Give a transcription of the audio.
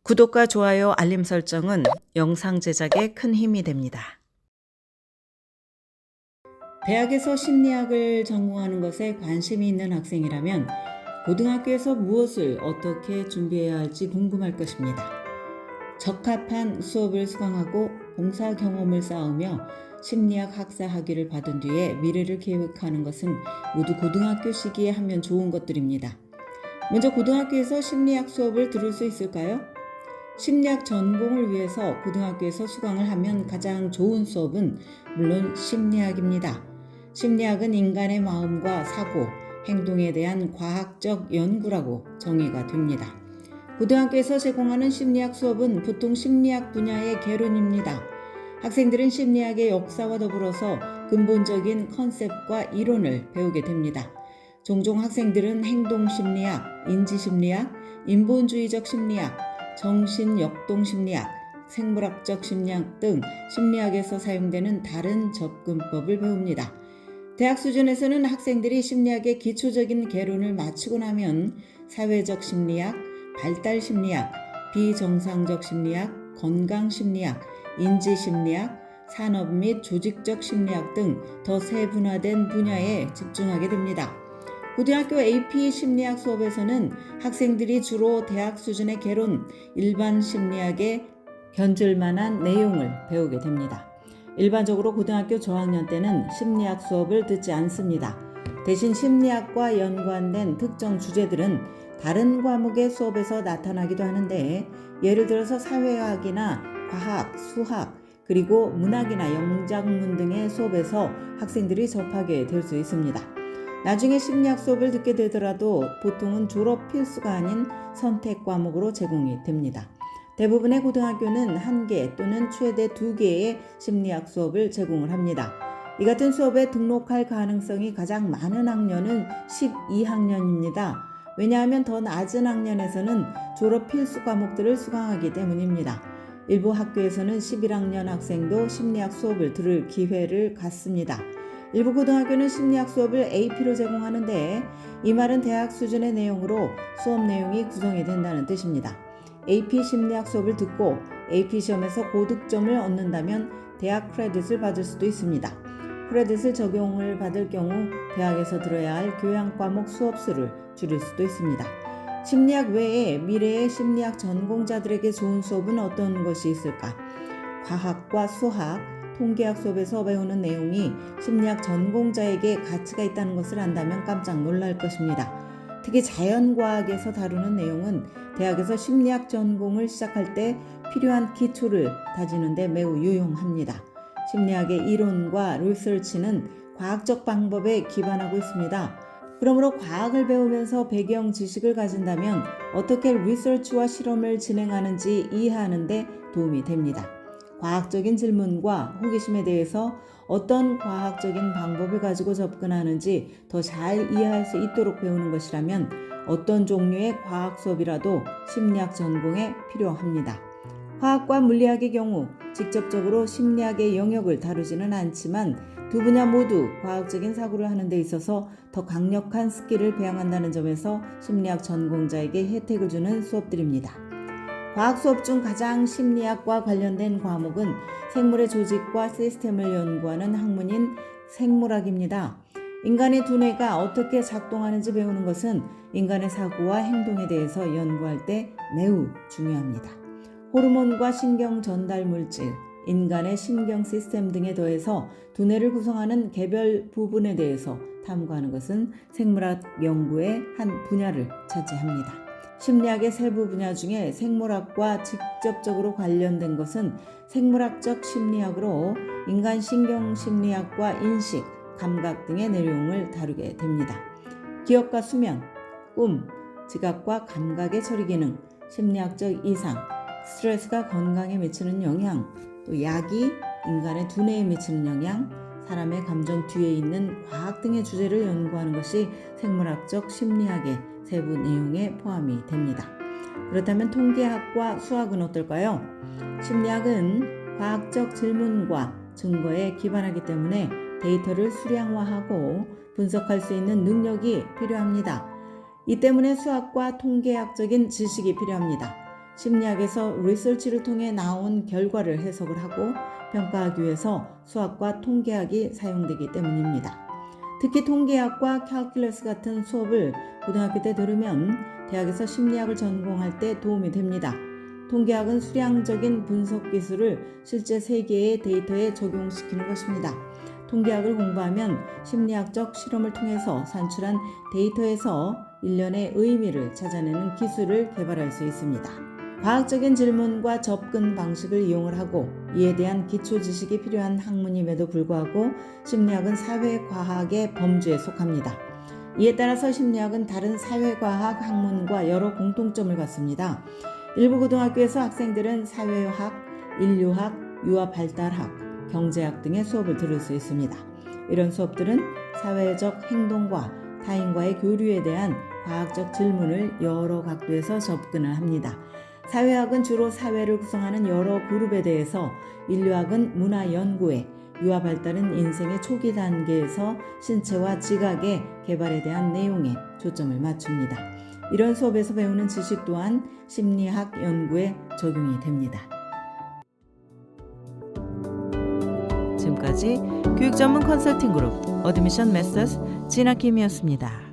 구독과 좋아요, 알림 설정은 영상 제작에 큰 힘이 됩니다. 대학에서 심리학을 전공하는 것에 관심이 있는 학생이라면 고등학교에서 무엇을 어떻게 준비해야 할지 궁금할 것입니다. 적합한 수업을 수강하고 봉사 경험을 쌓으며 심리학 학사 학위를 받은 뒤에 미래를 계획하는 것은 모두 고등학교 시기에 하면 좋은 것들입니다. 먼저 고등학교에서 심리학 수업을 들을 수 있을까요? 심리학 전공을 위해서 고등학교에서 수강을 하면 가장 좋은 수업은 물론 심리학입니다. 심리학은 인간의 마음과 사고, 행동에 대한 과학적 연구라고 정의가 됩니다. 고등학교에서 제공하는 심리학 수업은 보통 심리학 분야의 개론입니다. 학생들은 심리학의 역사와 더불어서 근본적인 컨셉과 이론을 배우게 됩니다. 종종 학생들은 행동심리학, 인지심리학, 인본주의적 심리학, 정신역동심리학, 생물학적 심리학 등 심리학에서 사용되는 다른 접근법을 배웁니다. 대학 수준에서는 학생들이 심리학의 기초적인 개론을 마치고 나면 사회적 심리학, 발달 심리학, 비정상적 심리학, 건강 심리학, 인지 심리학, 산업 및 조직적 심리학 등 더 세분화된 분야에 집중하게 됩니다. 고등학교 AP 심리학 수업에서는 학생들이 주로 대학 수준의 개론, 일반 심리학에 견줄 만한 내용을 배우게 됩니다. 일반적으로 고등학교 저학년 때는 심리학 수업을 듣지 않습니다. 대신 심리학과 연관된 특정 주제들은 다른 과목의 수업에서 나타나기도 하는데, 예를 들어서 사회학이나 과학, 수학, 그리고 문학이나 영작문 등의 수업에서 학생들이 접하게 될 수 있습니다. 나중에 심리학 수업을 듣게 되더라도 보통은 졸업 필수가 아닌 선택 과목으로 제공이 됩니다. 대부분의 고등학교는 1개 또는 최대 2개의 심리학 수업을 제공을 합니다. 이 같은 수업에 등록할 가능성이 가장 많은 학년은 12학년입니다. 왜냐하면 더 낮은 학년에서는 졸업 필수 과목들을 수강하기 때문입니다. 일부 학교에서는 11학년 학생도 심리학 수업을 들을 기회를 갖습니다. 일부 고등학교는 심리학 수업을 AP로 제공하는데, 이 말은 대학 수준의 내용으로 수업 내용이 구성이 된다는 뜻입니다. AP 심리학 수업을 듣고 AP 시험에서 고득점을 얻는다면 대학 크레딧을 받을 수도 있습니다. 크레딧을 적용을 받을 경우 대학에서 들어야 할 교양 과목 수업 수를 줄일 수도 있습니다. 심리학 외에 미래의 심리학 전공자들에게 좋은 수업은 어떤 것이 있을까? 과학과 수학, 통계학 수업에서 배우는 내용이 심리학 전공자에게 가치가 있다는 것을 안다면 깜짝 놀랄 것입니다. 특히 자연과학에서 다루는 내용은 대학에서 심리학 전공을 시작할 때 필요한 기초를 다지는 데 매우 유용합니다. 심리학의 이론과 리서치는 과학적 방법에 기반하고 있습니다. 그러므로 과학을 배우면서 배경 지식을 가진다면 어떻게 리서치와 실험을 진행하는지 이해하는 데 도움이 됩니다. 과학적인 질문과 호기심에 대해서 어떤 과학적인 방법을 가지고 접근하는지 더 잘 이해할 수 있도록 배우는 것이라면 어떤 종류의 과학 수업이라도 심리학 전공에 필요합니다. 화학과 물리학의 경우 직접적으로 심리학의 영역을 다루지는 않지만 두 분야 모두 과학적인 사고를 하는 데 있어서 더 강력한 스킬을 배양한다는 점에서 심리학 전공자에게 혜택을 주는 수업들입니다. 과학 수업 중 가장 심리학과 관련된 과목은 생물의 조직과 시스템을 연구하는 학문인 생물학입니다. 인간의 두뇌가 어떻게 작동하는지 배우는 것은 인간의 사고와 행동에 대해서 연구할 때 매우 중요합니다. 호르몬과 신경 전달 물질, 인간의 신경 시스템 등에 더해서 두뇌를 구성하는 개별 부분에 대해서 탐구하는 것은 생물학 연구의 한 분야를 차지합니다. 심리학의 세부 분야 중에 생물학과 직접적으로 관련된 것은 생물학적 심리학으로 인간 신경심리학과 인식, 감각 등의 내용을 다루게 됩니다. 기억과 수면, 꿈, 지각과 감각의 처리 기능, 심리학적 이상, 스트레스가 건강에 미치는 영향, 또 약이 인간의 두뇌에 미치는 영향, 사람의 감정 뒤에 있는 과학 등의 주제를 연구하는 것이 생물학적 심리학의 세부 내용에 포함이 됩니다. 그렇다면 통계학과 수학은 어떨까요? 심리학은 과학적 질문과 증거에 기반하기 때문에 데이터를 수량화하고 분석할 수 있는 능력이 필요합니다. 이 때문에 수학과 통계학적인 지식이 필요합니다. 심리학에서 리서치를 통해 나온 결과를 해석을 하고 평가하기 위해서 수학과 통계학이 사용되기 때문입니다. 특히 통계학과 캘큘러스 같은 수업을 고등학교 때 들으면 대학에서 심리학을 전공할 때 도움이 됩니다. 통계학은 수량적인 분석 기술을 실제 세계의 데이터에 적용시키는 것입니다. 통계학을 공부하면 심리학적 실험을 통해서 산출한 데이터에서 일련의 의미를 찾아내는 기술을 개발할 수 있습니다. 과학적인 질문과 접근 방식을 이용을 하고 이에 대한 기초 지식이 필요한 학문임에도 불구하고 심리학은 사회과학의 범주에 속합니다. 이에 따라서 심리학은 다른 사회과학 학문과 여러 공통점을 갖습니다. 일부 고등학교에서 학생들은 사회학, 인류학, 유아발달학, 경제학 등의 수업을 들을 수 있습니다. 이런 수업들은 사회적 행동과 타인과의 교류에 대한 과학적 질문을 여러 각도에서 접근을 합니다. 사회학은 주로 사회를 구성하는 여러 그룹에 대해서, 인류학은 문화 연구에, 유아발달은 인생의 초기 단계에서 신체와 지각의 개발에 대한 내용에 초점을 맞춥니다. 이런 수업에서 배우는 지식 또한 심리학 연구에 적용이 됩니다. 지금까지 교육 전문 컨설팅 그룹 어드미션 메서스 진아킴이었습니다.